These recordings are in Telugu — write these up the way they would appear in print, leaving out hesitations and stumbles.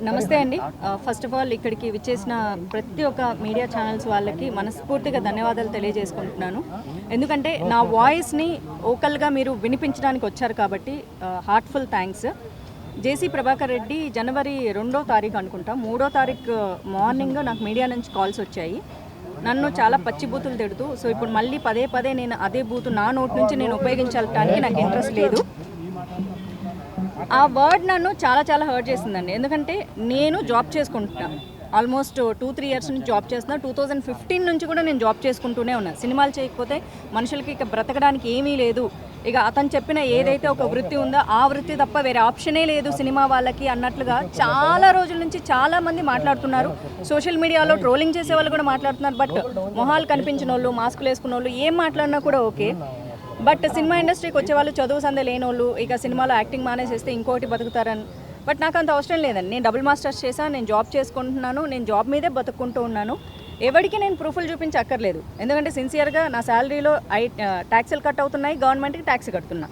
నమస్తే అండి. ఫస్ట్ ఆఫ్ ఆల్ ఇక్కడికి విచ్చేసిన ప్రతి ఒక్క మీడియా ఛానల్స్ వాళ్ళకి మనస్ఫూర్తిగా ధన్యవాదాలు తెలియజేసుకుంటున్నాను. ఎందుకంటే నా వాయిస్ని ఓకల్గా మీరు వినిపించడానికి వచ్చారు కాబట్టి హార్ట్ఫుల్ థ్యాంక్స్. జేసీ ప్రభాకర్ రెడ్డి జనవరి 2వ తారీఖు అనుకుంటా 3వ తారీఖు మార్నింగ్ నాకు మీడియా నుంచి కాల్స్ వచ్చాయి. నన్ను చాలా పచ్చి బూతులు తిడుతూ, సో ఇప్పుడు మళ్ళీ పదే పదే నేను అదే బూతు నా నోటి నుంచి నేను ఉపయోగించడానికి నాకు ఇంట్రెస్ట్ లేదు. ఆ వర్డ్ నన్ను చాలా చాలా హర్ట్ చేసిందండి. ఎందుకంటే నేను జాబ్ చేసుకుంటున్నాను, ఆల్మోస్ట్ 2-3 ఇయర్స్ నుంచి జాబ్ చేస్తున్నాను. 2015 నుంచి కూడా నేను జాబ్ చేసుకుంటూనే ఉన్నాను. సినిమాలు చేయకపోతే మనుషులకి ఇక బ్రతకడానికి ఏమీ లేదు, ఇక అతను చెప్పిన ఏదైతే ఒక వృత్తి ఉందో ఆ వృత్తి తప్ప వేరే ఆప్షనే లేదు సినిమా వాళ్ళకి అన్నట్లుగా చాలా రోజుల నుంచి చాలామంది మాట్లాడుతున్నారు. సోషల్ మీడియాలో ట్రోలింగ్ చేసే వాళ్ళు కూడా మాట్లాడుతున్నారు. బట్ మొహాలు కనిపించిన వాళ్ళు, మాస్కులు వేసుకున్న వాళ్ళు ఏం మాట్లాడినా కూడా ఓకే. బట్ సినిమా ఇండస్ట్రీకి వచ్చే వాళ్ళు చదువు సందే లేని వాళ్ళు ఇక సినిమాలో యాక్టింగ్ మానేసేస్తే ఇంకోటి బతుకుతారని. బట్ నాకు అంత అవసరం లేదండి. నేను డబుల్ మాస్టర్స్ చేశాను, నేను జాబ్ చేసుకుంటున్నాను, నేను జాబ్ మీదే బతుక్కుంటూ ఉన్నాను. ఎవరికి నేను ప్రూఫ్లు చూపించక్కర్లేదు. ఎందుకంటే సిన్సియర్గా నా శాలరీలో ట్యాక్సులు కట్ అవుతున్నాయి, గవర్నమెంట్కి ట్యాక్స్ కడుతున్నా.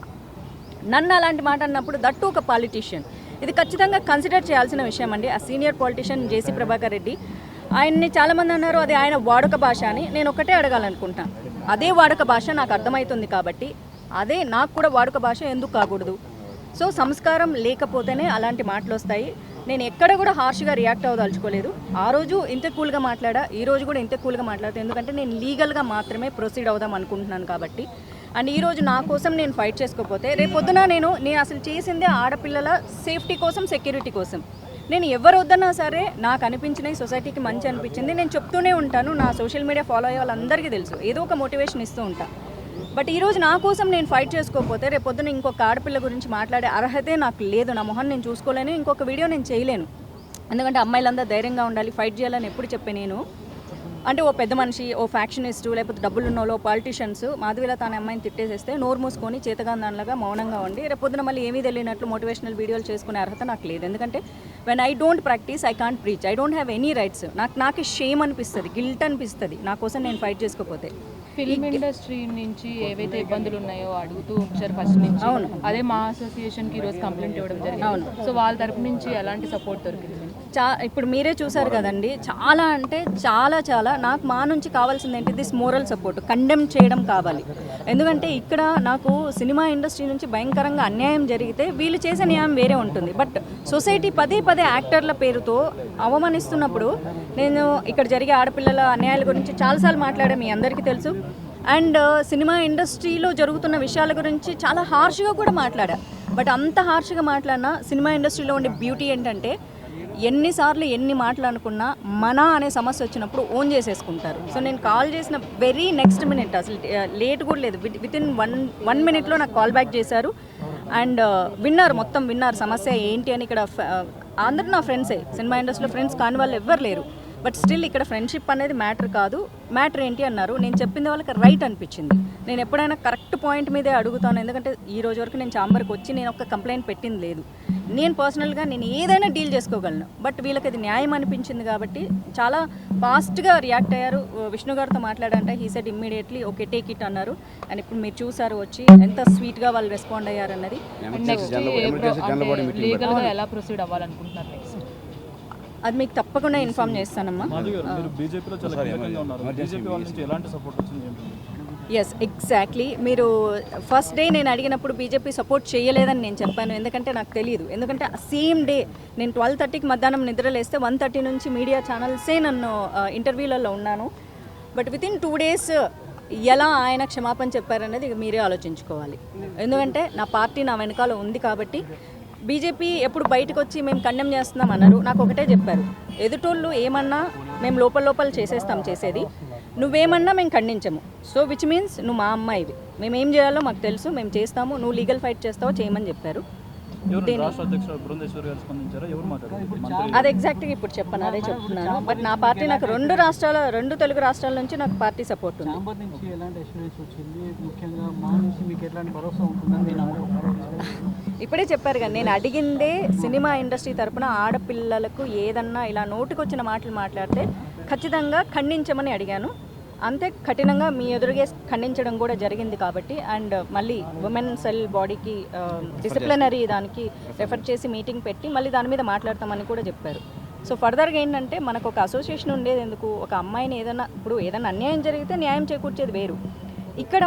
నన్ను అలాంటి మాట అన్నప్పుడు దట్టు ఒక పాలిటీషియన్, ఇది ఖచ్చితంగా కన్సిడర్ చేయాల్సిన విషయం అండి. ఆ సీనియర్ పాలిటీషియన్ జేసీ ప్రభాకర్ రెడ్డి, ఆయన్ని చాలామంది అన్నారు అది ఆయన వాడుక భాష అని. నేను ఒకటే అడగాలనుకుంటాను, అదే వాడుక భాష నాకు అర్థమవుతుంది కాబట్టి అదే నాకు కూడా వాడుక భాష ఎందుకు కాకూడదు? సో సంస్కారం లేకపోతేనే అలాంటి మాటలు వస్తాయి. నేను ఎక్కడ కూడా హార్ష్గా రియాక్ట్ అవ్వదలుచుకోలేదు. ఆ రోజు ఇంత కూల్గా మాట్లాడా, ఈ రోజు కూడా ఇంత కూల్గా మాట్లాడతాను. ఎందుకంటే నేను లీగల్గా మాత్రమే ప్రొసీడ్ అవుదాం అనుకుంటున్నాను కాబట్టి. అండ్ ఈరోజు నా కోసం నేను ఫైట్ చేసుకోకపోతే రేపొద్దున నేను అసలు చేసిందే ఆడపిల్లల సేఫ్టీ కోసం, సెక్యూరిటీ కోసం. నేను ఎవరు వద్దన్నా సరే నాకు అనిపించినవి, సొసైటీకి మంచి అనిపించింది నేను చెప్తూనే ఉంటాను. నా సోషల్ మీడియా ఫాలో అయ్యే వాళ్ళందరికీ తెలుసు, ఏదో ఒక మోటివేషన్ ఇస్తూ ఉంటాను. బట్ ఈరోజు నా కోసం నేను ఫైట్ చేసుకోకపోతే రేపొద్దున ఇంకొక ఆడపిల్ల గురించి మాట్లాడే అర్హతే నాకు లేదు. నా మొహం నేను చూసుకోలేను, ఇంకొక వీడియో నేను చేయలేను. ఎందుకంటే అమ్మాయిలందరూ ధైర్యంగా ఉండాలి, ఫైట్ చేయాలని ఎప్పుడు చెప్పే నేను. అంటే ఓ పెద్ద మనిషి, ఓ ఫ్యాక్షనిస్టు, లేకపోతే డబ్బులు ఉన్న వాళ్ళు, పాలిటీషియన్స్ మాధవీలత అనే అమ్మాయిని తిట్టేసేస్తే నోరు మూసుకొని చేతగాందానిలాగా మౌనంగా ఉండి రేపొద్దున మళ్ళీ ఏమీ తెలియనట్లు మోటివేషనల్ వీడియోలు చేసుకునే అర్హత నాకు లేదు. ఎందుకంటే when I don't practice I can't preach, I don't have any rights. నాకు షేమ్ అనిపిస్తుంది, గిల్ట్ అనిపిస్తుంది నా కోసం నేను ఫైట్ చేసుకోకపోతే. ఫిల్మ్ ఇండస్ట్రీ నుంచి ఏవైతే ఇబ్బందులు ఉన్నాయో అడుగుతూ వచ్చారు ఫస్ట్ నుంచి. అవును, అదే మా అసోసియేషన్కి ఈరోజు కంప్లైంట్ ఇవ్వడం జరిగింది. అవును, సో వాళ్ళ తరపు నుంచి ఎలాంటి సపోర్ట్ దొరికింది? ఇప్పుడు మీరే చూసారు కదండి, చాలా అంటే చాలా నాకు మా నుంచి కావాల్సింది ఏంటి, దిస్ మోరల్ సపోర్ట్, కండెమ్ చేయడం కావాలి. ఎందుకంటే ఇక్కడ నాకు సినిమా ఇండస్ట్రీ నుంచి భయంకరంగా అన్యాయం జరిగితే వీళ్ళు చేసే న్యాయం వేరే ఉంటుంది. బట్ సొసైటీ పదే యాక్టర్ల పేరుతో అవమానిస్తున్నప్పుడు నేను ఇక్కడ జరిగే ఆడపిల్లల అన్యాయాల గురించి చాలాసార్లు మాట్లాడా, మీ అందరికీ తెలుసు. అండ్ సినిమా ఇండస్ట్రీలో జరుగుతున్న విషయాల గురించి చాలా హార్ష్గా కూడా మాట్లాడా. బట్ అంత హార్ష్గా మాట్లాడినా సినిమా ఇండస్ట్రీలో ఉండే బ్యూటీ ఏంటంటే ఎన్నిసార్లు ఎన్ని మాటలు అనుకున్నా మన అనే సమస్య వచ్చినప్పుడు ఓన్ చేసేసుకుంటారు. సో నేను కాల్ చేసిన వెరీ నెక్స్ట్ మినిట్, అసలు లేట్ కూడా లేదు, వితిన్ వన్ మినిట్లో నాకు కాల్ బ్యాక్ చేశారు. అండ్ విన్నారు, మొత్తం విన్నారు సమస్య ఏంటి అని. ఇక్కడ అందరూ నా ఫ్రెండ్సే, సినిమా ఇండస్ట్రీలో ఫ్రెండ్స్ కాని వాళ్ళు ఎవ్వరు లేరు. బట్ స్టిల్ ఇక్కడ ఫ్రెండ్షిప్ అనేది మ్యాటర్ కాదు, మ్యాటర్ ఏంటి అన్నారు. నేను చెప్పింది వాళ్ళకి రైట్ అనిపించింది. నేను ఎప్పుడైనా కరెక్ట్ పాయింట్ మీదే అడుగుతాను. ఎందుకంటే ఈ రోజు వరకు నేను ఛాంబర్కి వచ్చి నేను ఒక కంప్లైంట్ పెట్టింది లేదు. నేను పర్సనల్గా నేను ఏదైనా డీల్ చేసుకోగలను. బట్ వీళ్ళకి అది న్యాయం అనిపించింది కాబట్టి చాలా ఫాస్ట్గా రియాక్ట్ అయ్యారు. విష్ణు గారితో మాట్లాడంటే he said immediately okay take it అన్నారు. అండ్ ఇప్పుడు మీరు చూసారు వచ్చి ఎంత స్వీట్గా వాళ్ళు రెస్పాండ్ అయ్యారు అన్నది. నెక్స్ట్ లీగల్గా ఎలా ప్రొసీడ్ అవ్వాలనుకుంటున్నారు నెక్స్ట్? అది మీకు తప్పకుండా ఇన్ఫార్మ్ చేస్తానమ్మా. Yes, exactly. మీరు ఫస్ట్ డే నేను అడిగినప్పుడు బీజేపీ సపోర్ట్ చేయలేదని నేను చెప్పాను. ఎందుకంటే నాకు తెలియదు. ఎందుకంటే సేమ్ డే నేను 12:30కి మధ్యాహ్నం నిద్రలేస్తే 1:30 నుంచి మీడియా ఛానల్సే నన్ను ఇంటర్వ్యూలలో ఉన్నాను. బట్ వితిన్ 2 days ఎలా ఆయన క్షమాపణ చెప్పారనేది మీరే ఆలోచించుకోవాలి. ఎందుకంటే నా పార్టీ నా వెనకాల ఉంది కాబట్టి. బీజేపీ ఎప్పుడు బయటకు వచ్చి మేము కండెమ్ చేస్తున్నాం అన్నారు. నాకు ఒకటే చెప్పారు, ఎదుటోళ్ళు ఏమన్నా మేము లోపల చేసేస్తాం, చేసేది నువ్వేమన్నా మేము ఖండించము. సో విచ్ మీన్స్ నువ్వు మా అమ్మాయివి, మేము ఏం చేయాలో మాకు తెలుసు, మేము చేస్తాము, నువ్వు లీగల్ ఫైట్ చేస్తావో చేయమని చెప్పారు. అది ఎగ్జాక్ట్గా ఇప్పుడు చెప్పను, అదే చెప్తున్నాను. బట్ నా పార్టీ నాకు 2 తెలుగు రాష్ట్రాల నుంచి నాకు పార్టీ సపోర్ట్ ఉంది. ఇప్పుడే చెప్పారు కదా, నేను అడిగిందే సినిమా ఇండస్ట్రీ తరపున ఆడపిల్లలకు ఏదన్నా ఇలా నోటికొచ్చిన మాటలు మాట్లాడితే ఖచ్చితంగా ఖండించమని అడిగాను. అంతే కఠినంగా మీ ఎదురుగే ఖండించడం కూడా జరిగింది కాబట్టి, అండ్ మళ్ళీ ఉమెన్ సెల్ బాడీకి డిసిప్లినరీ దానికి రెఫర్ చేసి మీటింగ్ పెట్టి మళ్ళీ దాని మీద మాట్లాడతామని కూడా చెప్పారు. సో ఫర్దర్గా ఏంటంటే మనకు ఒక అసోసియేషన్ ఉండేది ఎందుకు, ఒక అమ్మాయిని ఏదైనా అన్యాయం జరిగితే న్యాయం చేకూర్చేది వేరు, ఇక్కడ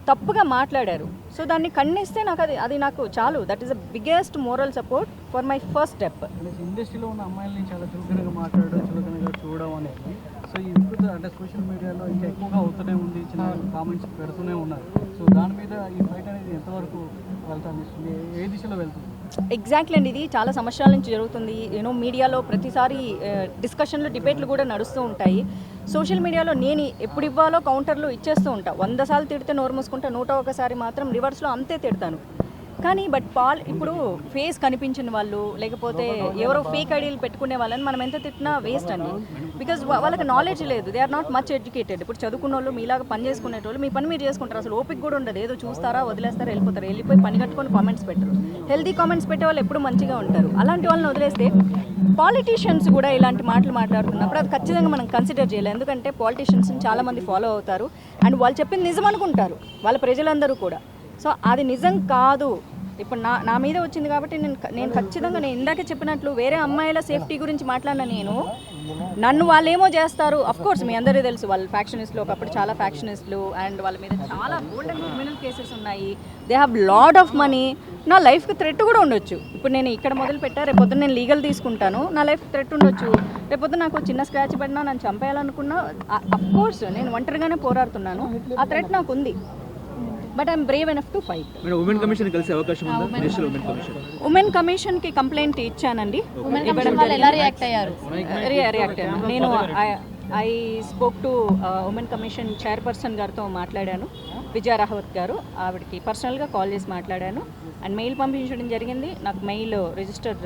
తప్పుగా మాట్లాడారు. సో దాన్ని ఖండిస్తే నాకు అది నాకు చాలు. That is the biggest moral support for my first step. ఇండస్ట్రీలో ఉన్న అమ్మాయిల్ని చాలా చులకనగా మాట్లాడడం, చులకనగా చూడడం అనేది సో ఇప్పుడు అంటే సోషల్ మీడియాలో ఇంకా ఎక్కువగా అవుతూనే ఉంది, చిన్న కామెంట్స్ పెడుతూనే ఉన్నారు. సో దాని మీద ఈ ఫైట్ అనేది ఎంతవరకు వెళ్తానిస్తుంది, ఏ దిశలో వెళ్తుంది? ఎగ్జాక్ట్లీ అండి, ఇది చాలా సంవత్సరాల నుంచి జరుగుతుంది. మీడియాలో ప్రతిసారి డిస్కషన్లు డిబేట్లు కూడా నడుస్తూ ఉంటాయి. సోషల్ మీడియాలో నేను ఎప్పుడు ఇవ్వాలో కౌంటర్లు ఇచ్చేస్తూ ఉంటా. 100 సార్లు తిడితే నోరు మూసుకుంటా, 101 మాత్రం రివర్స్లో అంతే తిడతాను. కానీ ఇప్పుడు ఫేస్ కనిపించిన వాళ్ళు లేకపోతే ఎవరో ఫేక్ ఐడీలు పెట్టుకునే వాళ్ళని మనం ఎంత తిట్టినా వేస్ట్ అండి. బికాజ్ వాళ్ళకి నాలెడ్జ్ లేదు, they are not much educated. ఇప్పుడు చదువుకున్న వాళ్ళు మీలాగా పని చేసుకునేటోళ్ళు మీ పని మీరు చేసుకుంటారు, అసలు ఓపిక కూడా ఉండదు. ఏదో చూస్తారా, వదిలేస్తారా, వెళ్ళిపోయి పని కట్టుకొని కామెంట్స్ పెట్టరు. హెల్తీ కామెంట్స్ పెట్టే వాళ్ళు ఎప్పుడు మంచిగా ఉంటారు. అలాంటి వాళ్ళని వదిలేస్తే పాలిటీషియన్స్ కూడా ఇలాంటి మాటలు మాట్లాడుతున్నప్పుడు అది ఖచ్చితంగా మనం కన్సిడర్ చేయాలి. ఎందుకంటే పాలిటీషియన్స్ని చాలామంది ఫాలో అవుతారు అండ్ వాళ్ళు చెప్పింది నిజం అనుకుంటారు వాళ్ళ ప్రజలందరూ కూడా. సో అది నిజం కాదు. ఇప్పుడు నా మీద వచ్చింది కాబట్టి నేను ఖచ్చితంగా నేను ఇందాకే చెప్పినట్లు వేరే అమ్మాయిల సేఫ్టీ గురించి మాట్లాడిన నన్ను వాళ్ళు ఏమో చేస్తారు. అఫ్కోర్స్ మీ అందరికీ తెలుసు వాళ్ళు ఫ్యాక్షనిస్టులు, ఒకప్పుడు చాలా ఫ్యాక్షనిస్టులు అండ్ వాళ్ళ మీద చాలా బోల్డ్ అండ్ క్రిమినల్ కేసెస్ ఉన్నాయి. They have lot of money. నా లైఫ్కి థ్రెట్ కూడా ఉండొచ్చు. ఇప్పుడు నేను ఇక్కడ మొదలు పెట్టా, రేపొద్దున నేను లీగల్ తీసుకుంటాను, నా లైఫ్ థ్రెట్ ఉండొచ్చు. రేపొద్దున నాకు చిన్న స్క్రాచ్ పడినా నన్ను చంపేయాలనుకున్నా అఫ్కోర్స్ నేను ఒంటరిగానే పోరాడుతున్నాను. ఆ థ్రెట్ నాకు ఉంది. But I'm Brave enough to fight. Women commission కలిసే అవకాశం ఉందా? నేషనల్ ఉమెన్ కమిషన్ కమిషన్కి కంప్లైంట్ ఇచ్చానండి. రియాక్ట్ అయ్యారు. నేను I spoke to women commission chairperson గారితో మాట్లాడాను, విజయ రాహవత్ గారు. ఆవిడకి పర్సనల్గా కాల్ చేసి మాట్లాడాను అండ్ మెయిల్ పంపించడం జరిగింది. నాకు మెయిల్ రిజిస్టర్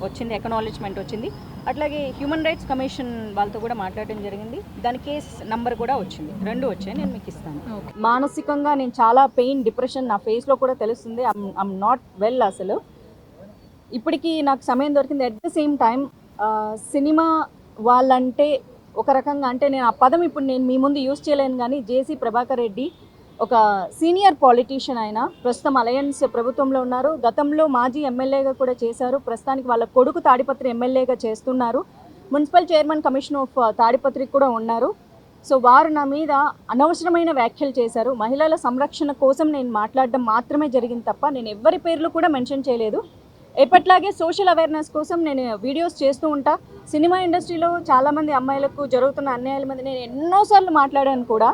వచ్చింది, ఎకనాలెడ్జ్మెంట్ వచ్చింది. అట్లాగే హ్యూమన్ రైట్స్ కమిషన్ వాళ్ళతో కూడా మాట్లాడడం జరిగింది. దాని కేస్ నంబర్ కూడా వచ్చింది, 2 వచ్చాయి. నేను మీకు ఇస్తాను. మానసికంగా నేను చాలా పెయిన్, డిప్రెషన్ నా ఫేస్లో కూడా తెలుస్తుంది. I'm not well. అసలు ఇప్పటికీ నాకు సమయం దొరికింది. At the same time cinema వాళ్ళంటే ఒక రకంగా, అంటే నేను ఆ పదం ఇప్పుడు నేను మీ ముందు యూజ్ చేయలేను, కానీ జేసీ ప్రభాకర్ రెడ్డి ఒక సీనియర్ పాలిటీషియన్. ఆయన ప్రస్తుతం అలయన్స్ ప్రభుత్వంలో ఉన్నారు, గతంలో మాజీ ఎమ్మెల్యేగా కూడా చేశారు, ప్రస్తుతానికి వాళ్ళ కొడుకు తాడిపత్రి ఎమ్మెల్యేగా చేస్తున్నారు, మున్సిపల్ చైర్మన్ కమిషన్ ఆఫ్ తాడిపత్రికి కూడా ఉన్నారు. సో వారు నా మీద అనవసరమైన వ్యాఖ్యలు చేశారు. మహిళల సంరక్షణ కోసం నేను మాట్లాడడం మాత్రమే జరిగింది తప్ప నేను ఎవరి పేర్లు కూడా మెన్షన్ చేయలేదు. ఎప్పట్లాగే సోషల్ అవేర్నెస్ కోసం నేను వీడియోస్ చేస్తూ ఉంటా. సినిమా ఇండస్ట్రీలో చాలామంది అమ్మాయిలకు జరుగుతున్న అన్యాయాల మీద నేను ఎన్నోసార్లు మాట్లాడాను కూడా,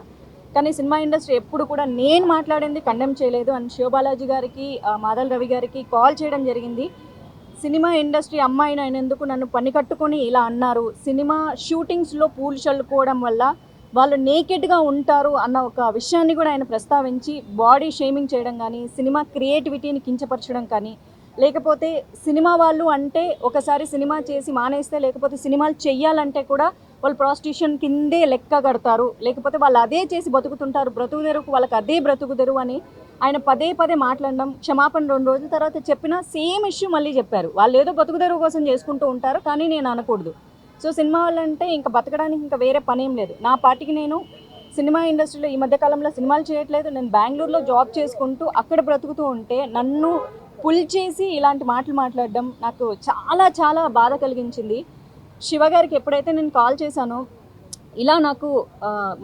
కానీ సినిమా ఇండస్ట్రీ ఎప్పుడు కూడా నేను మాట్లాడింది కండెమ్ చేయలేదు. అండ్ శివబాలాజీ గారికి, మాదల్ రవి గారికి కాల్ చేయడం జరిగింది. సినిమా ఇండస్ట్రీ అమ్మాయిని అయినందుకు నన్ను పని కట్టుకొని ఇలా అన్నారు. సినిమా షూటింగ్స్లో పూలు చల్లుకోవడం వల్ల వాళ్ళు నేకెడ్గా ఉంటారు అన్న ఒక విషయాన్ని కూడా ఆయన ప్రస్తావించి బాడీ షేమింగ్ చేయడం కానీ, సినిమా క్రియేటివిటీని కించపరచడం కానీ, లేకపోతే సినిమా వాళ్ళు అంటే ఒకసారి సినిమా చేసి మానేస్తే, లేకపోతే సినిమాలు చెయ్యాలంటే కూడా వాళ్ళు ప్రాస్టిట్యూషన్ కిందే లెక్క కడతారు, లేకపోతే వాళ్ళు అదే చేసి బతుకుతుంటారు, బ్రతుకుదెరుకు వాళ్ళకి అదే బ్రతుకుదెరువు అని ఆయన పదే మాట్లాడడం. క్షమాపణ 2 రోజుల తర్వాత చెప్పిన సేమ్ ఇష్యూ మళ్ళీ చెప్పారు. వాళ్ళు ఏదో బతుకుదెరువు కోసం చేసుకుంటూ ఉంటారు, కానీ నేను అనకూడదు. సో సినిమా వాళ్ళంటే ఇంకా బతకడానికి ఇంకా వేరే పనేం లేదు. నా పార్టీకి నేను సినిమా ఇండస్ట్రీలో ఈ మధ్యకాలంలో సినిమాలు చేయట్లేదు. నేను బెంగళూరులో జాబ్ చేసుకుంటూ అక్కడ బ్రతుకుతూ ఉంటే నన్ను పుల్ చేసి ఇలాంటి మాటలు మాట్లాడడం నాకు చాలా బాధ కలిగించింది. శివ గారికి ఎప్పుడైతే నేను కాల్ చేశానో ఇలా నాకు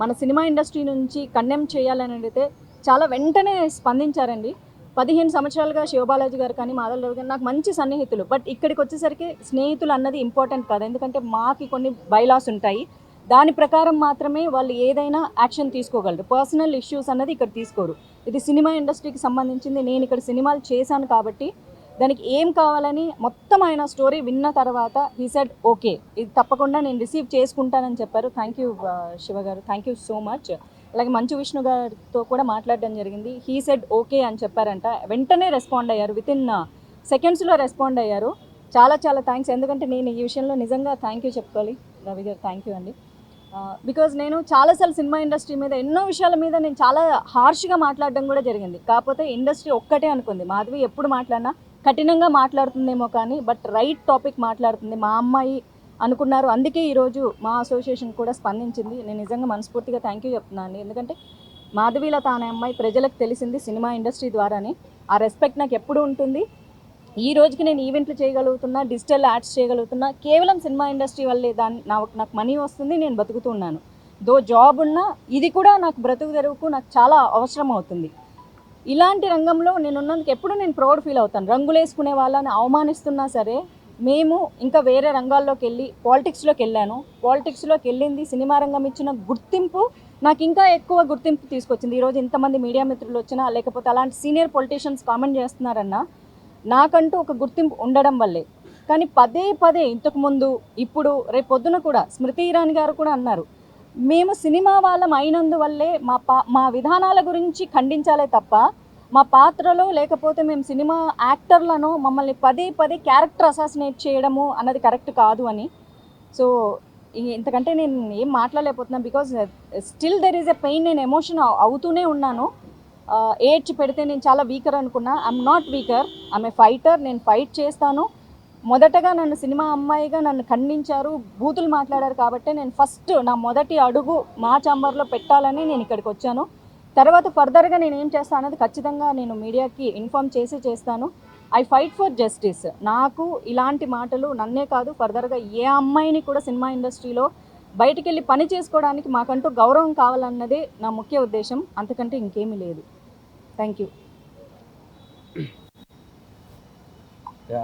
మన సినిమా ఇండస్ట్రీ నుంచి కండెమ్ చేయాలని అడిగితే చాలా వెంటనే స్పందించారండి. 15 సంవత్సరాలుగా శివబాలాజీ గారు కానీ, మాధవ్ రావు గారు నాకు మంచి సన్నిహితులు. బట్ ఇక్కడికి వచ్చేసరికి స్నేహితులు అన్నది ఇంపార్టెంట్ కాదు, ఎందుకంటే మాకు కొన్ని బైలాస్ ఉంటాయి. దాని ప్రకారం మాత్రమే వాళ్ళు ఏదైనా యాక్షన్ తీసుకోగలరు. పర్సనల్ ఇష్యూస్ అన్నది ఇక్కడ తీసుకోరు. ఇది సినిమా ఇండస్ట్రీకి సంబంధించింది. నేను ఇక్కడ సినిమాలు చేశాను కాబట్టి దానికి ఏం కావాలని మొత్తం ఆయన స్టోరీ విన్న తర్వాత హీ సెడ్ ఓకే, ఇది తప్పకుండా నేను రిసీవ్ చేసుకుంటానని చెప్పారు. థ్యాంక్ యూ శివ గారు, థ్యాంక్ యూ సో మచ్. అలాగే మంచు విష్ణు గారితో కూడా మాట్లాడడం జరిగింది. హీ సెడ్ ఓకే అని చెప్పారంట. వెంటనే రెస్పాండ్ అయ్యారు, వితిన్ సెకండ్స్లో రెస్పాండ్ అయ్యారు. చాలా థ్యాంక్స్. ఎందుకంటే నేను ఈ విషయంలో నిజంగా థ్యాంక్ యూ చెప్పుకోవాలి. రవి గారు థ్యాంక్ యూ అండి. బికాజ్ నేను చాలాసార్లు సినిమా ఇండస్ట్రీ మీద ఎన్నో విషయాల మీద నేను చాలా హార్ష్గా మాట్లాడడం కూడా జరిగింది. కాకపోతే ఇండస్ట్రీ ఒక్కటే అనుకుంది, మాధవి ఎప్పుడు మాట్లాడినా కఠినంగా మాట్లాడుతుందేమో కానీ బట్ రైట్ టాపిక్ మాట్లాడుతుంది. మా అమ్మాయి అనుకున్నారు. అందుకే ఈరోజు మా అసోసియేషన్ కూడా స్పందించింది. నేను నిజంగా మనస్ఫూర్తిగా థ్యాంక్ యూ చెప్తున్నాను అండి. ఎందుకంటే మాధవీలత అనే అమ్మాయి ప్రజలకు తెలిసింది సినిమా ఇండస్ట్రీ ద్వారానే. ఆ రెస్పెక్ట్ నాకు ఎప్పుడు ఉంటుంది. ఈ రోజుకి నేను ఈవెంట్లు చేయగలుగుతున్నా, డిజిటల్ యాడ్స్ చేయగలుగుతున్నా, కేవలం సినిమా ఇండస్ట్రీ వల్లే. నాకు మనీ వస్తుంది, నేను బతుకుతున్నాను. జాబ్ ఉన్నా ఇది కూడా నాకు బ్రతుకు తెరువుకు నాకు చాలా అవసరం అవుతుంది. ఇలాంటి రంగంలో నేను ఉన్నందుకు ఎప్పుడు నేను ప్రౌడ్ ఫీల్ అవుతాను. రంగులు వేసుకునే వాళ్ళని అవమానిస్తున్నా సరే, మేము ఇంకా వేరే రంగాల్లోకి వెళ్ళి పాలిటిక్స్లోకి వెళ్ళాను. పాలిటిక్స్లోకి వెళ్ళింది సినిమా రంగం ఇచ్చిన గుర్తింపు నాకు ఇంకా ఎక్కువ గుర్తింపు తీసుకొచ్చింది. ఈరోజు ఇంతమంది మీడియా మిత్రులు వచ్చినా, లేకపోతే అలాంటి సీనియర్ పొలిటీషియన్స్ కామెంట్ చేస్తున్నారన్నా, నాకంటూ ఒక గుర్తింపు ఉండడం వల్లే. కానీ పదే పదే ఇంతకుముందు, ఇప్పుడు, రేపు పొద్దున కూడా స్మృతి ఇరానీ గారు కూడా అన్నారు, మేము సినిమా వాళ్ళం అయినందువల్లే మా విధానాల గురించి ఖండించాలే తప్ప మా పాత్రలో, లేకపోతే మేము సినిమా యాక్టర్లను మమ్మల్ని పదే పదే క్యారెక్టర్ అసాసినేట్ చేయడము అన్నది కరెక్ట్ కాదు అని. సో ఇంతకంటే నేను ఏం మాట్లాడలేకపోతున్నాను. Because still there is a pain. నేను ఎమోషన్ అవుతూనే ఉన్నాను. ఏడ్చి పెడితే నేను చాలా వీకర్ అనుకున్నా. I'm not weaker, I'm a fighter. నేను ఫైట్ చేస్తాను. మొదటగా నన్ను సినిమా అమ్మాయిగా నన్ను ఖండించారు, బూతులు మాట్లాడారు కాబట్టి నేను ఫస్ట్ నా మొదటి అడుగు మా ఛాంబర్లో పెట్టాలని నేను ఇక్కడికి వచ్చాను. తర్వాత ఫర్దర్గా నేను ఏం చేస్తాను అనేది ఖచ్చితంగా నేను మీడియాకి ఇన్ఫామ్ చేస్తాను. I fight for justice. నాకు ఇలాంటి మాటలు నన్నే కాదు, ఫర్దర్గా ఏ అమ్మాయిని కూడా సినిమా ఇండస్ట్రీలో బయటికి వెళ్ళి పని చేసుకోవడానికి మాకంటూ గౌరవం కావాలన్నదే నా ముఖ్య ఉద్దేశం. అంతకంటే ఇంకేమీ లేదు. Thank you.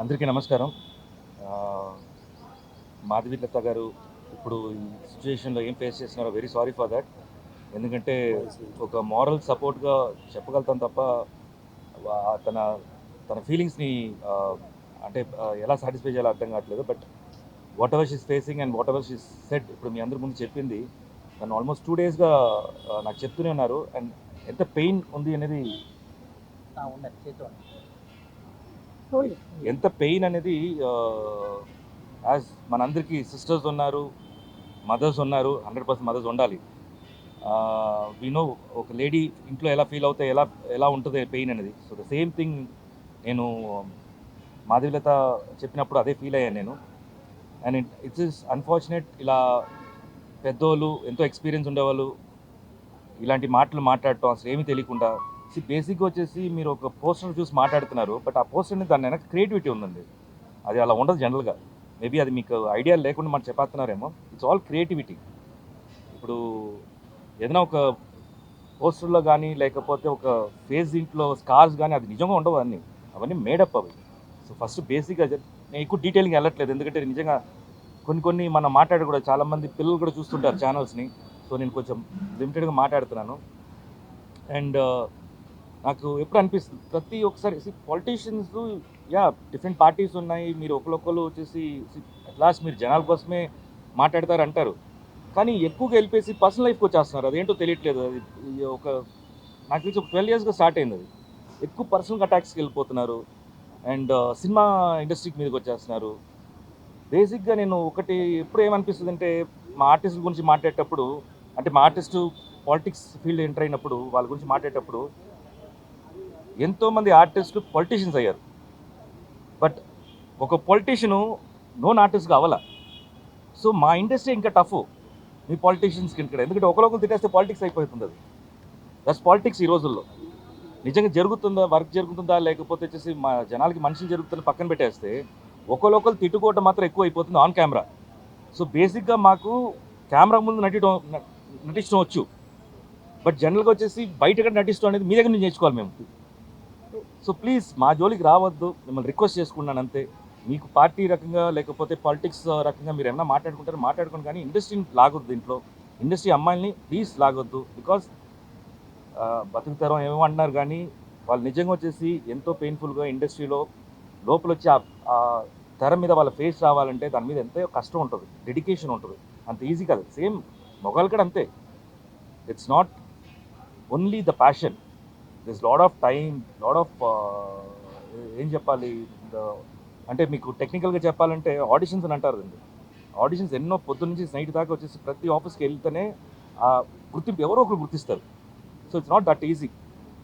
అందరికీ నమస్కారం. మాధవీలత గారు ఇప్పుడు ఈ సిచ్యువేషన్లో ఏం ఫేస్ చేస్తున్నారో వెరీ సారీ ఫర్ దట్. ఎందుకంటే ఒక మారల్ సపోర్ట్గా చెప్పగలుగుతాం తప్ప తన ఫీలింగ్స్ని అంటే ఎలా సాటిస్ఫై చేయాలో అర్థం కావట్లేదు. But what ever she's facing and what ever she's said, ఇప్పుడు మీ అందరి ముందు చెప్పింది, తను ఆల్మోస్ట్ 2 డేస్గా నాకు చెప్తూనే ఉన్నారు. అండ్ ఎంత పెయిన్ ఉంది అనేది, ఎంత పెయిన్ అనేది, యాజ్ మనందరికీ సిస్టర్స్ ఉన్నారు, మదర్స్ ఉన్నారు, 100% మదర్స్ ఉండాలి. వీ నో ఒక లేడీ ఇంట్లో ఎలా ఫీల్ అవుతే ఎలా ఉంటుంది పెయిన్ అనేది. సో ద సేమ్ థింగ్ నేను మాధవీలత చెప్పినప్పుడు అదే ఫీల్ అయ్యాను నేను. అండ్ ఇట్స్ ఇస్ అన్ఫార్చునేట్, ఇలా పెద్దోళ్ళు ఎంతో ఎక్స్పీరియన్స్ ఉండేవాళ్ళు ఇలాంటి మాటలు మాట్లాడటం అసలు ఏమీ తెలియకుండా. బేసిక్గా వచ్చేసి మీరు ఒక పోస్టర్ చూసి మాట్లాడుతున్నారు, బట్ ఆ పోస్టర్ని దాని వెనక క్రియేటివిటీ ఉందండి. అది అలా ఉండదు జనరల్గా. మేబీ అది మీకు ఐడియా లేకుండా మనం చెప్పేస్తున్నారేమో. It's all creativity. ఇప్పుడు ఏదైనా ఒక పోస్టర్లో కానీ, లేకపోతే ఒక ఫేస్ దీంట్లో స్కార్స్ కానీ, అది నిజంగా ఉండవు. అవన్నీ మేడప్ అవి. సో ఫస్ట్ బేసిక్గా నేను ఎక్కువ డీటెయిలింగ్ వెళ్ళట్లేదు, ఎందుకంటే నిజంగా కొన్ని మనం మాట్లాడి కూడా చాలామంది పిల్లలు కూడా చూస్తుంటారు ఛానల్స్ని. సో నేను కొంచెం లిమిటెడ్గా మాట్లాడుతున్నాను. అండ్ నాకు ఎప్పుడు అనిపిస్తుంది, ప్రతి ఒక్కసారి పాలిటీషియన్స్, డిఫరెంట్ పార్టీస్ ఉన్నాయి, మీరు ఒకరు వచ్చేసి అట్ లాస్ట్ మీరు జనాల కోసమే మాట్లాడతారు అంటారు, కానీ ఎక్కువగా వెళ్ళిపోయి పర్సనల్ లైఫ్కి వచ్చేస్తున్నారు. అదేంటో తెలియట్లేదు. అది నాకు తెలిసి ఒక 12 yearsగా స్టార్ట్ అయింది. అది ఎక్కువ పర్సనల్ అటాక్స్కి వెళ్ళిపోతున్నారు. అండ్ సినిమా ఇండస్ట్రీకి మీదకి వచ్చేస్తున్నారు. బేసిక్గా నేను ఒకటి ఎప్పుడు ఏమనిపిస్తుంది అంటే, మా ఆర్టిస్టుల గురించి మాట్లాడేటప్పుడు, అంటే మా ఆర్టిస్టు పాలిటిక్స్ ఫీల్డ్ ఎంటర్ అయినప్పుడు వాళ్ళ గురించి మాట్లాడేటప్పుడు, ఎంతోమంది ఆర్టిస్టులు పొలిటీషియన్స్ అయ్యారు. బట్ ఒక పొలిటీషియను నోన్ ఆర్టిస్ట్గా అవ్వాల. సో మా ఇండస్ట్రీ ఇంకా టఫ్ మీ పాలిటీషియన్స్కి ఇక్కడ, ఎందుకంటే ఒకరొకరు తిట్టేస్తే పాలిటిక్స్ అయిపోతుంది. అది దట్స్ పాలిటిక్స్ ఈ రోజుల్లో. నిజంగా జరుగుతుందా, వర్క్ జరుగుతుందా, లేకపోతే వచ్చేసి మా జనాలకి మనుషులు జరుగుతుందని పక్కన పెట్టేస్తే ఒకరు తిట్టుకోవటం మాత్రం ఎక్కువ అయిపోతుంది ఆన్ కెమెరా. సో బేసిక్గా మాకు కెమెరా ముందు నటించడం వచ్చు, బట్ జనరల్గా వచ్చేసి బయట నటించడం అనేది మీ దగ్గర నుంచి నేర్చుకోవాలి మేము. సో ప్లీజ్ మా జోలికి రావద్దు, మిమ్మల్ని రిక్వెస్ట్ చేసుకున్నాను అంతే. మీకు పార్టీ రకంగా లేకపోతే పాలిటిక్స్ రకంగా మీరు ఏమైనా మాట్లాడుకోండి, కానీ ఇండస్ట్రీని లాగొద్దు. దీంట్లో ఇండస్ట్రీ అమ్మాయిల్ని ప్లీజ్ లాగొద్దు. బికాస్ బతుకుతారం ఏమో అంటున్నారు, కానీ వాళ్ళు నిజంగా వచ్చేసి ఎంతో పెయిన్ఫుల్గా ఇండస్ట్రీలో లోపల వచ్చి ఆ తెర మీద వాళ్ళ ఫేస్ రావాలంటే దాని మీద ఎంతో కష్టం ఉంటుంది, డెడికేషన్ ఉంటుంది. అంత ఈజీ కాదు. సేమ్ మొగాలు కూడా అంతే. It's not only the passion, this lot of time, lot of ఏం చెప్పాలి అంటే, మీకు టెక్నికల్గా చెప్పాలంటే ఆడిషన్స్ అని అంటారు అండి. ఆడిషన్స్ ఎన్నో పొద్దు నుంచి నైట్ దాకా వచ్చేసి ప్రతి ఆఫీస్కి వెళ్తేనే ఆ గుర్తింపు ఎవరో ఒకరు గుర్తిస్తారు. So it's not that easy.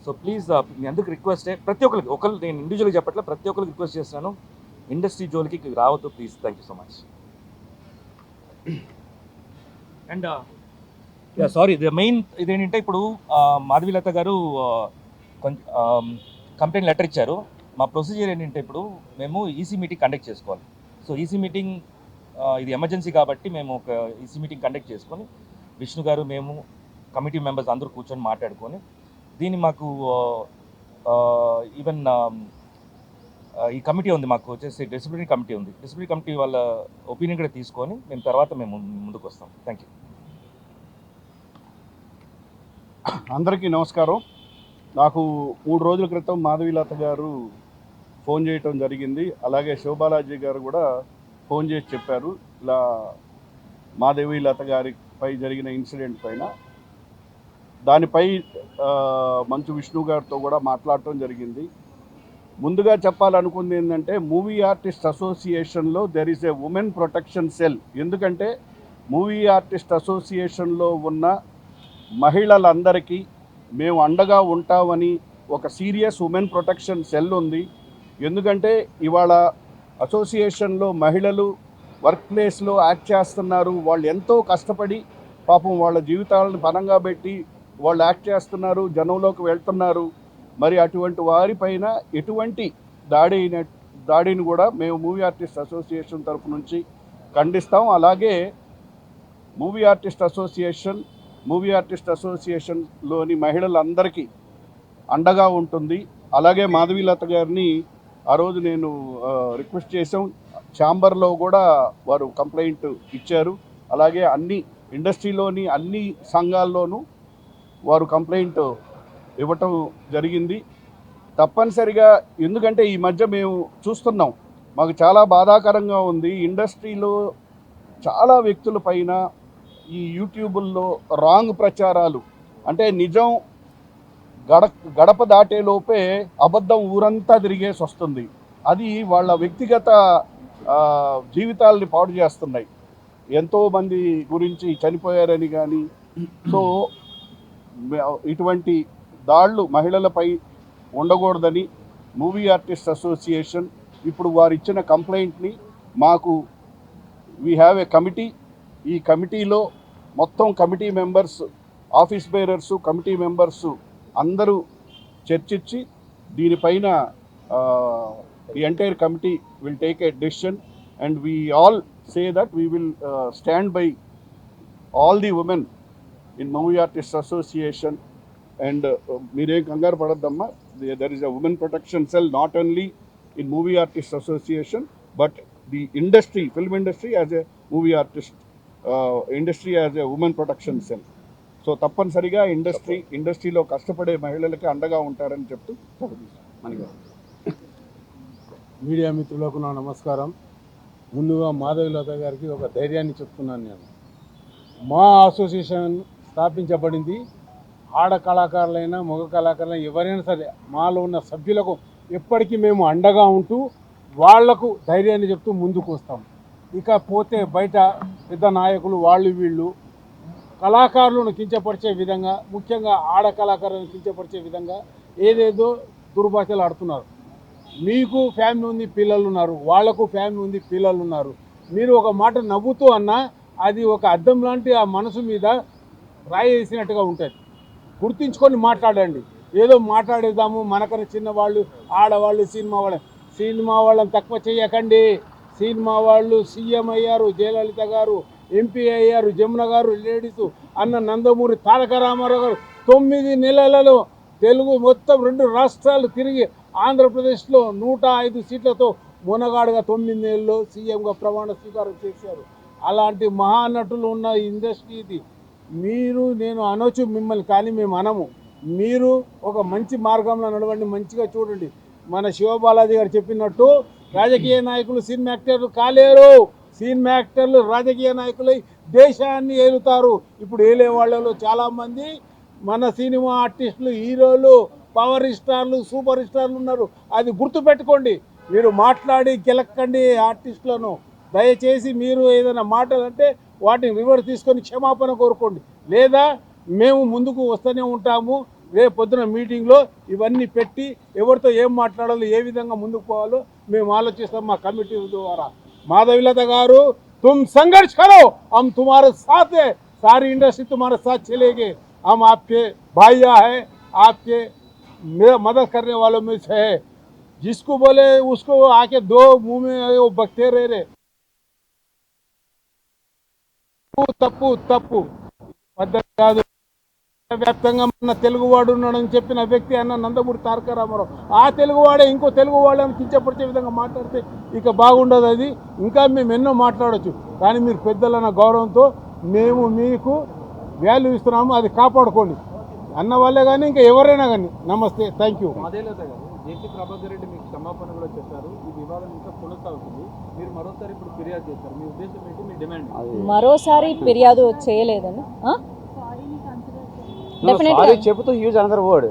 So please మీ అందరికి రిక్వెస్టే, ప్రతి ఒక్కరికి నేను ఇండివిజువల్గా చెప్పట్లే, ప్రతి ఒక్కరికి రిక్వెస్ట్ చేస్తున్నాను, ఇండస్ట్రీ జోలికి రావద్దు please. Thank you so much. And sorry the main ఇదేంటంటే ఇప్పుడు మాధవీలత గారు కొంచెం కంప్లైంట్ లెటర్ ఇచ్చారు. మా ప్రొసీజర్ ఏంటంటే ఇప్పుడు మేము ఈసీ మీటింగ్ కండక్ట్ చేసుకోవాలి. సో ఈసీ మీటింగ్ ఇది ఎమర్జెన్సీ కాబట్టి మేము ఒక ఈసీ మీటింగ్ కండక్ట్ చేసుకొని విష్ణు గారు మేము కమిటీ మెంబర్స్ అందరూ కూర్చొని మాట్లాడుకొని దీన్ని మాకు ఈవెన్ ఈ కమిటీ ఉంది, మాకు వచ్చేసి డిసిప్లినరీ కమిటీ ఉంది. డిసిప్లినరీ కమిటీ వాళ్ళ ఒపీనియన్ కూడా తీసుకొని మేము తర్వాత మేము ముందుకు వస్తాం. Thank you. అందరికీ నమస్కారం. నాకు 3 రోజుల క్రితం మాధవీలత గారు ఫోన్ చేయటం జరిగింది. అలాగే శివబాలాజీ గారు కూడా ఫోన్ చేసి చెప్పారు ఇలా మాధవీలత గారిపై జరిగిన ఇన్సిడెంట్ పైన. దానిపై మంచు విష్ణు గారితో కూడా మాట్లాడటం జరిగింది. ముందుగా చెప్పాలనుకుంది ఏంటంటే మూవీ ఆర్టిస్ట్ అసోసియేషన్లో there is a women protection cell. ఎందుకంటే మూవీ ఆర్టిస్ట్ అసోసియేషన్లో ఉన్న మహిళలందరికీ మేము అండగా ఉంటామని ఒక సీరియస్ ఉమెన్ ప్రొటెక్షన్ సెల్ ఉంది. ఎందుకంటే ఇవాళ అసోసియేషన్లో మహిళలు వర్క్ ప్లేస్లో యాక్ట్ చేస్తున్నారు. వాళ్ళు ఎంతో కష్టపడి పాపం వాళ్ళ జీవితాలను పనంగా పెట్టి వాళ్ళు యాక్ట్ చేస్తున్నారు, జనంలోకి వెళ్తున్నారు. మరి అటువంటి వారిపైన ఎటువంటి దాడిని కూడా మేము మూవీ ఆర్టిస్ట్ అసోసియేషన్ తరఫు నుంచి ఖండిస్తాం. అలాగే మూవీ ఆర్టిస్ట్ అసోసియేషన్లోని మహిళలందరికీ అండగా ఉంటుంది. అలాగే మాధవీలత గారిని ఆ రోజు నేను రిక్వెస్ట్ చేసాం. ఛాంబర్లో కూడా వారు కంప్లైంట్ ఇచ్చారు. అలాగే ఇండస్ట్రీలోని అన్ని సంఘాల్లోనూ వారు కంప్లైంట్ ఇవ్వటం జరిగింది. తప్పనిసరిగా ఎందుకంటే ఈ మధ్య మేము చూస్తున్నాం, మాకు చాలా బాధాకరంగా ఉంది. ఇండస్ట్రీలో చాలా వ్యక్తుల పైన ఈ యూట్యూబుల్లో రాంగ్ ప్రచారాలు, అంటే నిజం గడప దాటేలోపే అబద్ధం ఊరంతా తిరిగేసి వస్తుంది. అది వాళ్ళ వ్యక్తిగత జీవితాలని పాడు చేస్తున్నాయి. ఎంతోమంది గురించి చనిపోయారని కానీ. సో ఇటువంటి దాడులు మహిళలపై ఉండకూడదని మూవీ ఆర్టిస్ట్ అసోసియేషన్ ఇప్పుడు వారు ఇచ్చిన కంప్లైంట్ని మాకు వీ హ్యావ్ ఏ కమిటీ. ఈ కమిటీలో మొత్తం committee members, office bearers, committee members అందరూ చర్చించి దీనిపైన the entire committee will take a decision, and we all say that we will stand by all the women in Movie Artists Association. And meere kangar padadamma, there is a women protection cell not only in Movie Artists Association but the industry, film industry as a movie artist industry as a women protection cell. So తప్పనిసరిగా ఇండస్ట్రీలో కష్టపడే మహిళలకి అండగా ఉంటారని చెప్తూ మనకి మీడియా మిత్రులకు నా నమస్కారం. ముందుగా మాధవీలత గారికి ఒక ధైర్యాన్ని చెప్తున్నాను. నేను మా అసోసియేషన్ స్థాపించబడింది ఆడ కళాకారులైనా మగ కళాకారులైనా ఎవరైనా సరే మాలో ఉన్న సభ్యులకు ఎప్పటికీ మేము అండగా ఉంటూ వాళ్లకు ధైర్యాన్ని చెప్తూ ముందుకు వస్తాం. ఇకపోతే బయట పెద్ద నాయకులు వాళ్ళు వీళ్ళు కళాకారులను కించపరిచే విధంగా, ముఖ్యంగా ఆడ కళాకారులను కించపరిచే విధంగా ఏదేదో దుర్భాషలు ఆడుతున్నారు. మీకు ఫ్యామిలీ ఉంది, పిల్లలు ఉన్నారు, వాళ్లకు ఫ్యామిలీ ఉంది, పిల్లలు ఉన్నారు. మీరు ఒక మాట నవ్వుతూ అన్నా అది ఒక అద్దం లాంటి ఆ మనసు మీద రాయి వేసినట్టుగా ఉంటుంది. గుర్తించుకొని మాట్లాడండి. ఏదో మాట్లాడేద్దాము, మనకన్నా చిన్నవాళ్ళు, ఆడవాళ్ళు, సినిమా వాళ్ళని తక్కువ చేయకండి. సినిమా వాళ్ళు సీఎం అయ్యారు, జయలలిత గారు ఎంపీ అయ్యారు, జమున గారు లేడీసు, అన్న నందమూరి తారక రామారావు గారు 9 నెలలలో తెలుగు మొత్తం 2 రాష్ట్రాలు తిరిగి ఆంధ్రప్రదేశ్లో 105 సీట్లతో మునగాడుగా 9 నెలల్లో సీఎంగా ప్రమాణ స్వీకారం చేశారు. అలాంటి మహానటులు ఉన్న ఇండస్ట్రీ ఇది. మీరు నేను అనొచ్చు మిమ్మల్ని, కానీ మేము అనము. మీరు ఒక మంచి మార్గంలో నడవండి, మంచిగా చూడండి. మన శివబాలాజీ గారు చెప్పినట్టు రాజకీయ నాయకులు సినిమా యాక్టర్లు కాలేరు. సినిమా యాక్టర్లు రాజకీయ నాయకులై దేశాన్ని ఏలుతారు. ఇప్పుడు ఏలే వాళ్ళలో చాలామంది మన సినిమా ఆర్టిస్టులు, హీరోలు, పవర్ స్టార్లు, సూపర్ స్టార్లు ఉన్నారు. అది గుర్తుపెట్టుకోండి. మీరు మాట్లాడి గెలక్కండి ఆర్టిస్టులను. దయచేసి మీరు ఏదైనా మాటలంటే వాటిని రివర్స్ తీసుకొని క్షమాపణ కోరుకోండి. లేదా మేము ముందుకు వస్తూనే ఉంటాము. రేపు పొద్దున మీటింగ్లో ఇవన్నీ పెట్టి ఎవరితో ఏం మాట్లాడాలో, ఏ విధంగా ముందుకు పోవాలో మేము ఆలోచిస్తాం మా కమిటీ ద్వారా. మాధవీలత గారు तुम संघर्ष करो, हम तुम्हारे साथ है, सारी इंडस्ट्री तुम्हारे साथ चलेगी, हम आपके भाइया है, आपके मदद करने वालों में से है। जिसको बोले उसको आके दो मुंह में वो बकते रहे తప్పు తప్పు పద్ధతి కాదు. వ్యాప్తంగా మన తెలుగువాడు ఉన్నాడని చెప్పిన వ్యక్తి అన్న నందమూరి తారక రామారావు. ఆ తెలుగువాడే ఇంకో తెలుగు వాళ్ళని కించపరిచే విధంగా మాట్లాడితే ఇక బాగుండదు. అది ఇంకా మేము ఎన్నో మాట్లాడవచ్చు, కానీ మీరు పెద్దలన్న గౌరవంతో మేము మీకు వాల్యూ ఇస్తున్నాము, అది కాపాడుకోండి అన్న వాళ్ళే కానీ ఇంకా ఎవరైనా కానీ. నమస్తే, థ్యాంక్ యూ. మాదేలత గారు, జేసీ ప్రభాకర్ రెడ్డి మీకు క్షమాపణ కూడా చెప్పారు. ఈ వివాదం ఇంకా కొనసాగుతుంది. మీరు మరోసారి ఇప్పుడు ఫిర్యాదు చేస్తారు. మీ ఉద్దేశం ఏంటి? మీ డిమాండ్ మరోసారి ఫిర్యాదు చేయలేదని సారీ చెబుతూ యూజ్ అనదర్ వర్డ్.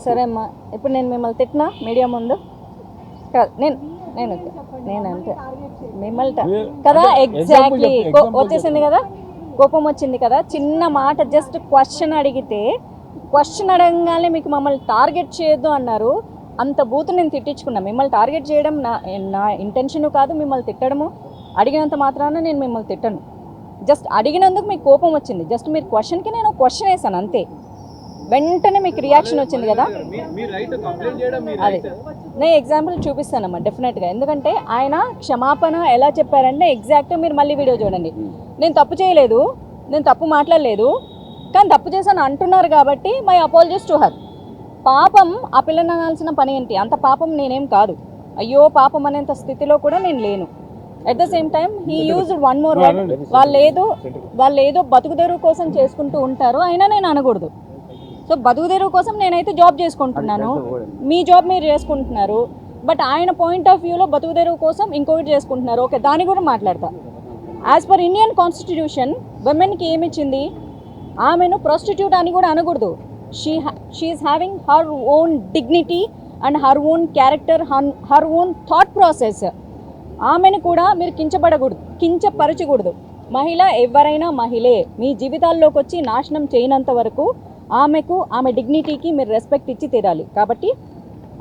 సరే అమ్మా, ఇప్పుడు నేను మిమ్మల్ని తిట్టినా మీడియా ముందు కాదు, నేను అంతే మిమ్మల్ని కదా, ఎగ్జాక్ట్లీ వచ్చేసింది కదా, కోపం వచ్చింది కదా, చిన్న మాట జస్ట్ క్వశ్చన్ అడిగితే క్వశ్చన్ అడగగానే మీకు మమ్మల్ని టార్గెట్ చేయొద్దు అన్నారు. అంత బూతు నేను తిట్టించుకున్నా. మిమ్మల్ని టార్గెట్ చేయడం నా ఇంటెన్షన్ కాదు, మిమ్మల్ని తిట్టడము. అడిగినంత మాత్రాన నేను మిమ్మల్ని తిట్టను. జస్ట్ అడిగినందుకు మీకు కోపం వచ్చింది. జస్ట్ మీరు క్వశ్చన్కి నేను క్వశ్చన్ వేసాను అంతే. వెంటనే మీకు రియాక్షన్ వచ్చింది కదా. అదే నేను ఎగ్జాంపుల్ చూపిస్తానమ్మా డెఫినెట్గా. ఎందుకంటే ఆయన క్షమాపణ ఎలా చెప్పారంటే ఎగ్జాక్ట్ మీరు మళ్ళీ వీడియో చూడండి. నేను తప్పు చేయలేదు, నేను తప్పు మాట్లాడలేదు, కానీ తప్పు చేశాను అంటున్నారు కాబట్టి మై అపాలజీస్ టు హర్. పాపం ఆ పిల్లని అనాల్సిన పని ఏంటి? అంత పాపం నేనేం కాదు. అయ్యో పాపం అనేంత స్థితిలో కూడా నేను లేను. At the same time he used one more word. వాళ్ళు ఏదో బతుకుదెరువు కోసం చేసుకుంటూ ఉంటారు, అయినా నేను అనకూడదు. సో బతుకుదెరువు కోసం నేనైతే జాబ్ చేసుకుంటున్నాను, మీ జాబ్ మీరు చేసుకుంటున్నారు. బట్ ఆయన పాయింట్ ఆఫ్ వ్యూలో బతుకుదెరువు కోసం ఇంకొకటి చేసుకుంటున్నారు. ఓకే, దాన్ని కూడా మాట్లాడతా. యాజ్ పర్ ఇండియన్ కాన్స్టిట్యూషన్ విమెన్కి ఏమిచ్చింది? ఆమెను ప్రాస్టిట్యూట్ అని కూడా అనకూడదు. She is having her own dignity and her own character, her own thought process. ఆమెను కూడా మీరు కించపరచకూడదు. మహిళ ఎవరైనా మహిళే. మీ జీవితాల్లోకి వచ్చి నాశనం చేయనంత వరకు ఆమె డిగ్నిటీకి మీరు రెస్పెక్ట్ ఇచ్చి తీరాలి. కాబట్టి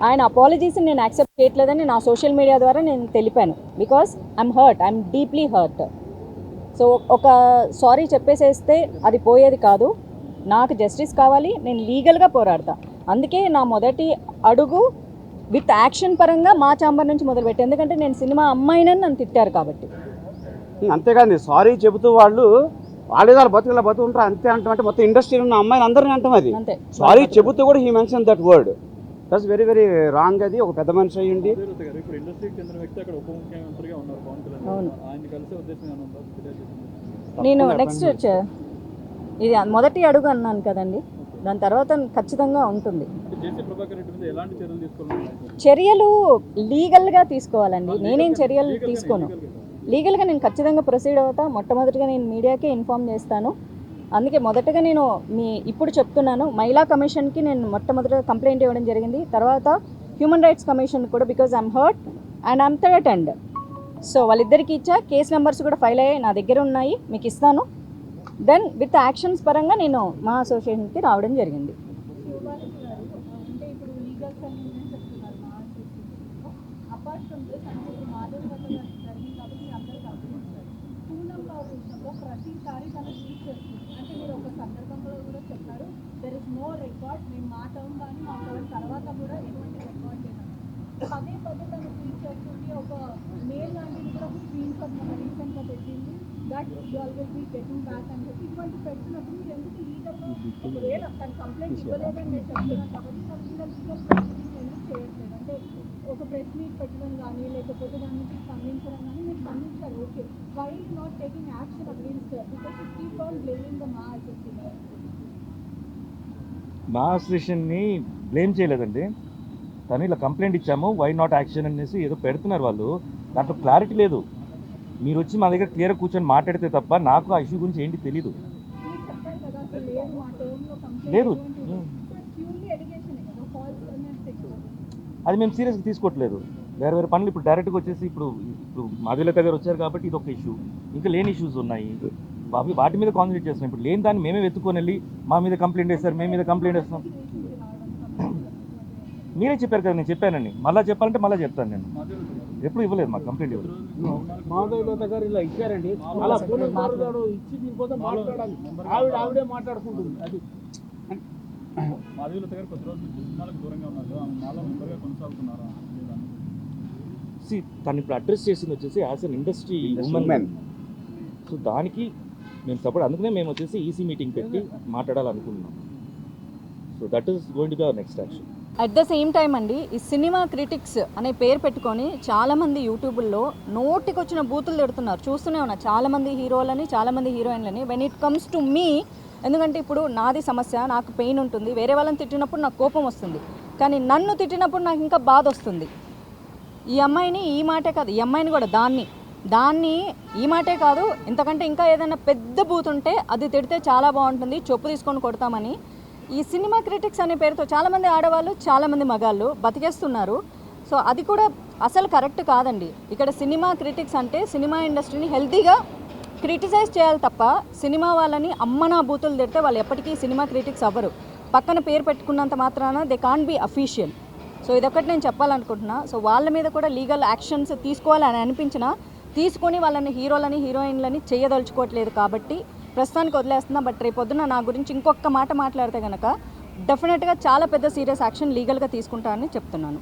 ఆయన అపాలజీస్ని నేను యాక్సెప్ట్ చేయట్లేదని నా సోషల్ మీడియా ద్వారా నేను తెలిపాను. Because I'm deeply hurt. So ఒక సారీ చెప్పేసేస్తే అది పోయేది కాదు. నాకు జస్టిస్ కావాలి, నేను లీగల్గా పోరాడతా. అందుకే నా మొదటి అడుగు విత్ యాక్షన్ పరంగా మా ఛాంబర్ నుంచి మొదలుపెట్టి. ఎందుకంటే నేను సినిమా అమ్మాయినని నన్ను తిట్టారు కాబట్టి. అంతేకాదు, సారీ చెబుతూ వాళ్ళు బతుకుంటారు అంతే అంటామంటే మొత్తం ఇండస్ట్రీలో ఉన్న అమ్మాయిలు అందరినీ అంటాం. అది అంతే. సారీ చెబుతూ కూడా he mention that word. That's very very wrong. అది ఒక పెద్ద మనిషి అయ్యండి. ఇప్పుడు ఇండస్ట్రీకి చెందిన వ్యక్తి అక్కడ ఉప ముఖ్యమంత్రిగా ఉన్నారు పవన్ కళ్యాణ్. అవును. ఆయన కలిసే ఉద్దేశం నేను నెక్స్ట్ ఇది మొదటి అడుగు అన్నాను కదండి, దాని తర్వాత ఖచ్చితంగా ఉంటుంది. జేసీ ప్రభాకర్ రెడ్డి మీద ఎలాంటి చర్యలు తీసుకోవాలి? చర్యలు లీగల్గా తీసుకోవాలండి. నేనేం చర్యలు తీసుకోను. లీగల్గా నేను ఖచ్చితంగా ప్రొసీడ్ అవుతా. మొట్టమొదటిగా నేను మీడియాకే ఇన్ఫామ్ చేస్తాను. అందుకే మొదటగా నేను ఇప్పుడు చెప్తున్నాను, మహిళా కమిషన్కి నేను మొట్టమొదటిగా కంప్లైంట్ ఇవ్వడం జరిగింది. తర్వాత హ్యూమన్ రైట్స్ కమిషన్ కూడా, because I'm hurt and I'm threatened. So వాళ్ళిద్దరికి ఇచ్చా. కేస్ నెంబర్స్ కూడా ఫైల్ అయ్యాయి, నా దగ్గర ఉన్నాయి, మీకు ఇస్తాను. దెన్ విత్ యాక్షన్స్ పరంగా నేను మా అసోసియేషన్కి రావడం జరిగింది. ప్రతిసారి తను ట్వీట్ చేస్తుంది. అంటే మీరు ఒక సందర్భంలో కూడా చెప్పారు, దెర్ ఇస్ నో రికార్డ్. మేము మా టర్మ్ కానీ మా టర్మ్ తర్వాత కూడా ఎటువంటి రికార్డ్ లేదు. పదే తను ట్వీట్ చేస్తుంది. ఒక మెయిల్ లాంటిది కూడా ఒక స్క్రీన్ షాట్ మన రీసెంట్గా పెట్టింది, that you will be getting back అని చెప్పి. ఇటువంటి పెట్టినప్పుడు మీరు ఎందుకు లీగల్గా ఒకవేళ తను కంప్లైంట్ ఇవ్వలేదని నేను చెప్తున్నాను కాబట్టి తను లీగల్ ప్రొసీడింగ్ ఎందుకు చేయట్లేదు? అంటే ఒక ప్రెస్ మీట్ పెట్టడం కానీ లేకపోతే దాని నుంచి స్పందించడం కానీ మీరు స్పందించారు, okay. Why is not taking action against her? Because you keep on blaming the మా అసోసియేషన్. మా అసోసియేషన్ని బ్లేమ్ చేయలేదండి. కానీ ఇలా కంప్లైంట్ ఇచ్చాము, వై నాట్ యాక్షన్ అనేసి ఏదో పెడుతున్నారు వాళ్ళు. దాంట్లో క్లారిటీ లేదు. మీరు వచ్చి మా దగ్గర క్లియర్గా కూర్చొని మాట్లాడితే తప్ప నాకు ఆ ఇష్యూ గురించి ఏంటి తెలీదు. మీరు చెప్పారు కదా అసలు లేదు మా టర్మ్లో కంప్లైంట్ లేదు. ప్యూర్లీ ఎలిగేషన్ కదా, ఫాల్స్ అనేది. అది మేము సీరియస్గా తీసుకోవట్లేదు. వేరే పనులు ఇప్పుడు డైరెక్ట్గా వచ్చేసి ఇప్పుడు మాధవీలత గారు వచ్చారు కాబట్టి ఇది ఒక ఇష్యూ. ఇంకా లేని ఇష్యూస్ ఉన్నాయి, వాటి మీద కాన్సన్ట్రేట్ చేస్తున్నాం. ఇప్పుడు లేని దాన్ని మేమే వెతుక్కొని వెళ్ళి మా మీద కంప్లైంట్ వేస్తారు, మేము మీద కంప్లైంట్ వేస్తాం. మీరే చెప్పారు కదా, నేను చెప్పానండి. మళ్ళీ చెప్పాలంటే మళ్ళీ చెప్తాను నేను. ఎప్పుడు ఇవ్వలేదు మాకు కంప్లైంట్ ఇవ్వలేదు. మాధవీలత గారు ఇలా ఇచ్చారండి, అలా గారు ఇచ్చి దీనికోసం మాట్లాడాలి, ఆవిడే మాట్లాడుకుంటుంది. అది మాధవీలత గారు కొద్ది రోజులు సినిమాలకు దూరంగా ఉన్నారు, ఆమె మాలో మెంబర్గా కొనసాగుతున్నారా? తను ఇప్పుడు అడ్రస్ చేసింది వచ్చేసి as an industry women. So దానికి మేము సపోర్ట్, అందుకనే మేము వచ్చేసి ఈసీ మీటింగ్ పెట్టి మాట్లాడాలనుకుంటున్నాం. So that is going to be our next action. At the same time అండి, ఈ సినిమా క్రిటిక్స్ అనే పేరు పెట్టుకొని చాలామంది యూట్యూబుల్లో నోటికి వచ్చిన బూతులు తిడుతున్నారు. చూస్తూనే ఉన్నా చాలామంది హీరోలని, చాలామంది హీరోయిన్లని. When it comes to me, ఎందుకంటే ఇప్పుడు నాది సమస్య, నాకు పెయిన్ ఉంటుంది. వేరే వాళ్ళని తిట్టినప్పుడు నాకు కోపం వస్తుంది, కానీ నన్ను తిట్టినప్పుడు నాకు ఇంకా బాధ వస్తుంది. ఈ అమ్మాయిని ఈ మాటే కాదు, ఈ అమ్మాయిని కూడా దాన్ని ఈ మాటే కాదు, ఇంతకంటే ఇంకా ఏదైనా పెద్ద బూత్ ఉంటే అది తిడితే చాలా బాగుంటుంది, చెప్పు తీసుకొని కొడతామని ఈ సినిమా క్రిటిక్స్ అనే పేరుతో చాలామంది ఆడవాళ్ళు, చాలామంది మగాళ్ళు బతికేస్తున్నారు. సో అది కూడా అసలు కరెక్ట్ కాదండి. ఇక్కడ సినిమా క్రిటిక్స్ అంటే సినిమా ఇండస్ట్రీని హెల్తీగా క్రిటిసైజ్ చేయాలి తప్ప, సినిమా వాళ్ళని అమ్మనా బూతులు తిడితే వాళ్ళు ఎప్పటికీ సినిమా క్రిటిక్స్ అవ్వరు. పక్కన పేరు పెట్టుకున్నంత మాత్రాన they can't be official. So ఇదొకటి నేను చెప్పాలనుకుంటున్నా. సో వాళ్ళ మీద కూడా లీగల్ యాక్షన్స్ తీసుకోవాలని అనిపించినా తీసుకొని వాళ్ళని హీరోలని, హీరోయిన్లని చేయదలుచుకోవట్లేదు కాబట్టి ప్రస్తుతానికి వదిలేస్తున్నా. బట్ రేపొద్దున నా గురించి ఇంకొక మాట మాట్లాడితే కనుక డెఫినెట్గా చాలా పెద్ద సీరియస్ యాక్షన్ లీగల్గా తీసుకుంటానని చెప్తున్నాను.